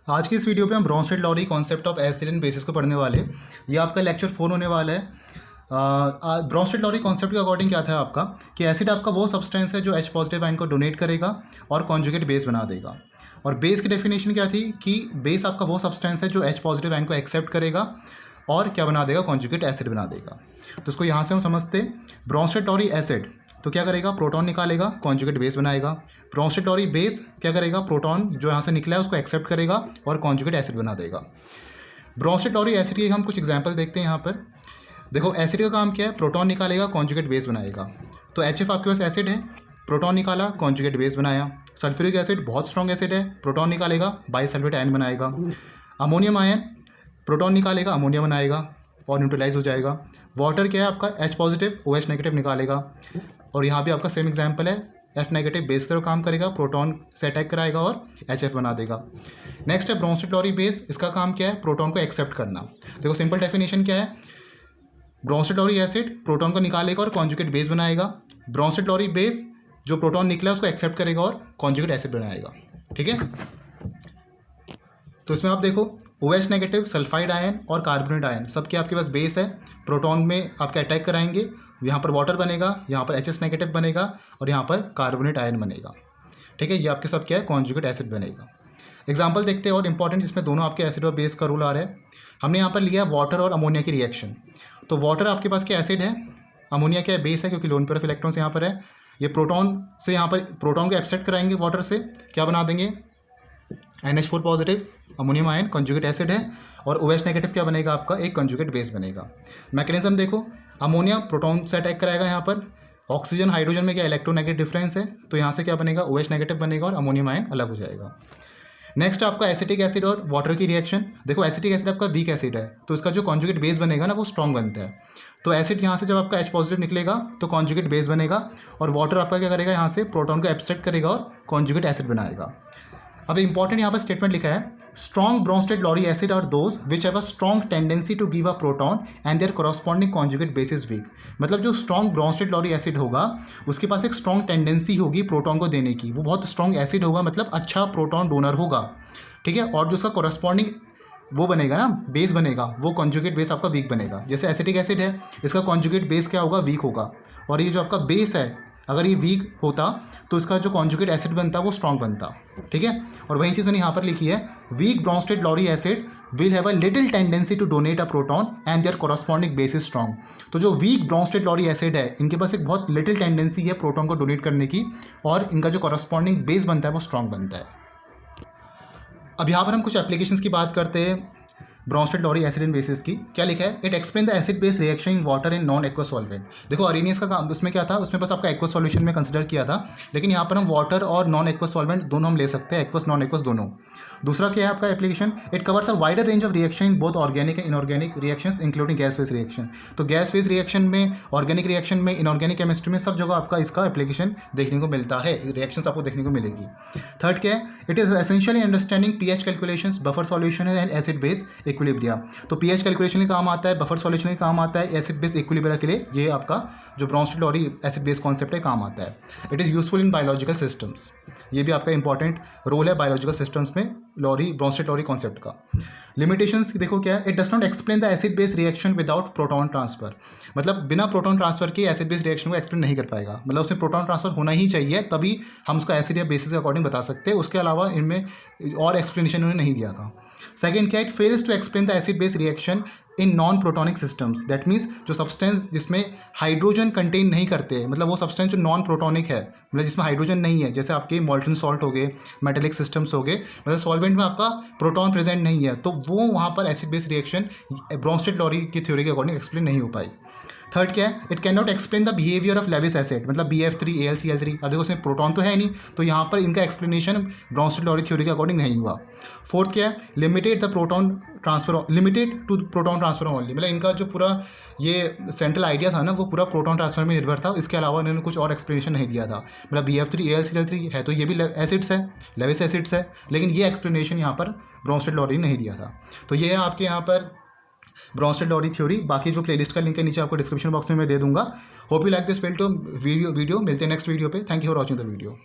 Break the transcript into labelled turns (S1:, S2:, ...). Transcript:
S1: आज की इस वीडियो पे हम Brønsted-lorry concept of acid and bases को पढ़ने वाले हैं। ये आपका लेक्चर 4 होने वाला है। ब्रॉन्स्टेड-लॉरी कॉन्सेप्ट के अकॉर्डिंग क्या था आपका कि एसिड आपका वो सब्सटेंस है जो H पॉजिटिव आयन को डोनेट करेगा और कॉन्जुगेट बेस बना देगा। और बेस की डेफिनेशन क्या थी कि बेस आपका वो सब्सटेंस है जो H पॉजिटिव आयन को एक्सेप्ट करेगा और क्या बना देगा, कॉन्जुगेट एसिड बना देगा। तो इसको यहाँ से हम समझते हैं। ब्रॉन्स्टेड-लॉरी एसिड तो क्या करेगा, प्रोटॉन निकालेगा, कॉन्जुगेट बेस बनाएगा। ब्रॉन्स्टेड-लॉरी बेस क्या करेगा, प्रोटॉन जो यहाँ से निकला है उसको एक्सेप्ट करेगा और कॉन्जुगेट एसिड बना देगा। ब्रॉन्स्टेड-लॉरी एसिड के हम कुछ एग्जांपल देखते हैं यहाँ पर। देखो एसिड का काम क्या है, प्रोटॉन निकालेगा, कॉन्जुगेट बेस बनाएगा। तो HF आपके पास एसिड है, प्रोटॉन निकाला, कॉन्जुगेट बेस बनाया। सल्फ्यूरिक एसिड बहुत स्ट्रॉन्ग एसिड है, प्रोटॉन निकालेगा, बाइसल्फेट आयन बनाएगा। अमोनियम आयन प्रोटॉन निकालेगा, अमोनिया बनाएगा और न्यूट्रलाइज हो जाएगा। वाटर क्या है आपका, H पॉजिटिव OH नेगेटिव निकालेगा। और यहाँ भी आपका सेम एग्जांपल है, F नेगेटिव बेस की तरह काम करेगा, प्रोटॉन से अटैक कराएगा और HF बना देगा। नेक्स्ट है ब्रॉन्स्टेड-लॉरी बेस। इसका काम क्या है, प्रोटॉन को एक्सेप्ट करना। देखो सिंपल डेफिनेशन क्या है, ब्रॉन्स्टेड-लॉरी एसिड प्रोटॉन को निकालेगा और कॉन्जुगेट बेस बनाएगा। ब्रॉन्स्टेड-लॉरी बेस जो प्रोटॉन निकला है उसको एक्सेप्ट करेगा और कॉन्जुगेट एसिड बनाएगा। ठीक है, तो इसमें आप देखो OH नेगेटिव, सल्फाइड आयन और कार्बोनेट आयन सबके आपके पास बेस है, प्रोटॉन में आपके अटैक कराएंगे। यहाँ पर वाटर बनेगा, यहाँ पर HS नेगेटिव बनेगा और यहाँ पर कार्बोनेट आयन बनेगा। ठीक है, ये आपके सब क्या है, कॉन्जुगेट एसिड बनेगा। एग्जांपल देखते हैं और इंपॉर्टेंट, जिसमें दोनों आपके एसिड और बेस का रूल आ रहा है। हमने यहाँ पर लिया वाटर और अमोनिया की रिएक्शन। तो वाटर आपके पास क्या एसिड है, अमोनिया क्या है, बेस है, क्योंकि लोन पेयर ऑफ इलेक्ट्रॉन्स यहाँ पर है। ये प्रोटॉन से यहाँ पर प्रोटॉन को एब्सेप्ट कराएंगे वाटर से, क्या बना देंगे, NH4 positive ammonium ion conjugate acid है। और OH नेगेटिव क्या बनेगा आपका, एक कॉन्जुगेट बेस बनेगा। मैकेनिज्म देखो, अमोनिया प्रोटॉन से अटैक कराएगा, यहाँ पर ऑक्सीजन हाइड्रोजन में क्या इलेक्ट्रोनेगेटिव डिफरेंस है, तो यहाँ से क्या बनेगा, OH नेगेटिव बनेगा और अमोनियम आयन अलग हो जाएगा। नेक्स्ट आपका एसिटिक एसिड और वाटर की रिएक्शन। देखो एसिटिक एसिड आपका वीक एसिड है, तो इसका जो कॉन्जुगेट बेस बनेगा ना वो स्ट्रॉन्ग बनता है। तो एसिड यहाँ से जब आपका H पॉजिटिव निकलेगा तो कॉन्जुगेट बेस बनेगा और वाटर आपका क्या करेगा, यहाँ से प्रोटॉन को एब्स्ट्रैक्ट करेगा और कॉन्जुगेट एसिड बनाएगा। अब इंपॉर्टेंट यहाँ पर स्टेटमेंट लिखा है, strong Bronsted Lowry acid are those which have a strong tendency to give a proton and their corresponding conjugate base is weak. मतलब जो स्ट्रॉन्ग ब्रॉन्स्टेड-लॉरी एसिड होगा उसके पास एक स्ट्रॉन्ग टेंडेंसी होगी प्रोटॉन को देने की, वो बहुत स्ट्रॉन्ग एसिड होगा, मतलब अच्छा प्रोटॉन डोनर होगा। ठीक है, और जो उसका कॉरस्पॉन्डिंग वो बनेगा ना, बेस बनेगा, वो कॉन्जुगेट बेस आपका वीक बनेगा। जैसे एसिटिक एसिड है, इसका कॉन्जुगेट बेस क्या होगा, वीक होगा। और ये जो आपका बेस है अगर ये वीक होता तो इसका जो कॉन्जुगेट एसिड बनता वो स्ट्रॉन्ग बनता। ठीक है, और वही चीज़ मैंने यहाँ पर लिखी है, weak Bronsted Lowry acid will have a little tendency to donate a proton and their corresponding base is strong. तो जो वीक ब्रॉन्स्टेड-लॉरी एसिड है इनके पास एक बहुत लिटिल टेंडेंसी है प्रोटॉन को डोनेट करने की, और इनका जो कॉरस्पॉन्डिंग बेस बनता है वो स्ट्रॉन्ग बनता है। अब यहाँ पर हम कुछ एप्लीकेशंस की बात करते हैं ब्रॉन्स्टेड-लॉरी एसिड एंड बेसिस की। क्या लिखा है, it explain the acid base reaction in water and non aqueous solvent. देखो अरेनियस का काम उसमें क्या था, उसमें बस आपका एक्वस सॉल्यूशन में कंसिडर किया था, लेकिन यहाँ पर हम वाटर और नॉन एक्वस सॉल्वेंट दोनों हम ले सकते हैं, एक्वस नॉन एक्वस दोनों। दूसरा क्या है आपका application, it covers a wider range of reaction in both organic and inorganic reactions including gas phase reaction. तो गैस फेज रिएक्शन में, ऑर्गेनिक रिएक्शन में, इनऑर्गेनिक केमिस्ट्री में, सब जगह आपका इसका एप्लीकेशन देखने को मिलता है, रिएक्शंस आपको देखने को मिलेगी। थर्ड क्या है, it is essentially understanding pH calculations, buffer solution and acid base equilibria. तो pH कैलकुलेशन के काम आता है, बफर सॉल्यूशन के काम आता है, एसिड बेस इक्विलिब्रिया के लिए ये आपका जो ब्रॉन्स्टेड-लॉरी एसिड बेस कॉन्सेप्ट है काम आता है। It is useful in biological systems, ये भी आपका इंपॉर्टेंट रोल है बायोलॉजिकल सिस्टम्स में ब्रॉन्स्टेड-लॉरी कॉन्सेप्ट का। लिमिटेशंस देखो क्या है, it does not explain the acid base reaction without proton transfer. मतलब बिना प्रोटॉन ट्रांसफर के एसिड बेस रिएक्शन को एक्सप्लेन नहीं कर पाएगा, मतलब उसमें प्रोटॉन ट्रांसफर होना ही चाहिए, तभी हम उसका एसिड या बेसिस के अकॉर्डिंग बता सकते हैं। उसके अलावा इनमें और एक्सप्लेनेशन उन्होंने नहीं दिया था। सेकेंड क्या, it fails to explain the acid base reaction in non protonic systems. That means जो सब्सटेंस जिसमें हाइड्रोजन कंटेन नहीं करते, मतलब वो सब्सटेंस जो नॉन प्रोटॉनिक है, मतलब जिसमें हाइड्रोजन नहीं है, जैसे आपके मॉल्टन सॉल्ट हो गए, मेटेलिक सिस्टम्स हो गए, मतलब सॉल्वेंट में आपका प्रोटॉन प्रेजेंट नहीं है, तो वो वहाँ पर एसिड बेस रिएक्शन ब्रॉन्स्टेड-लॉरी की थ्योरी के अकॉर्डिंग एक्सप्लेन नहीं हो पाई। थर्ड क्या है, it can not explain the behaviour of Lewis acid, मतलब BF3 AlCl3। अब देखो उसमें प्रोटॉन तो है नहीं, तो यहाँ पर इनका एक्सप्लेनेशन ब्रॉन्स्टेड-लॉरी थ्योरी के अकॉर्डिंग नहीं हुआ। फोर्थ क्या है, limited the proton transfer, limited to proton transfer only, मतलब इनका जो पूरा ये सेंट्रल आइडिया था ना वो पूरा प्रोटॉन ट्रांसफर में निर्भर था, इसके अलावा इन्होंने कुछ और एक्सप्लेनेशन नहीं दिया था। मतलब BF3 AlCl3 है तो ये भी एसिड्स है, लेविस एसिड्स है, लेकिन ये एक्सप्लेनेशन यहाँ पर ब्रॉन्स्टेड-लॉरी ने नहीं दिया था। तो ये है आपके यहाँ पर ब्रॉन्स्टेड-लॉरी थ्योरी। बाकी जो प्लेलिस्ट का लिंक है नीचे आपको डिस्क्रिप्शन बॉक्स में मैं दे दूंगा। Hope you like this video. मिलते हैं नेक्स्ट वीडियो पे। Thank you for watching the video.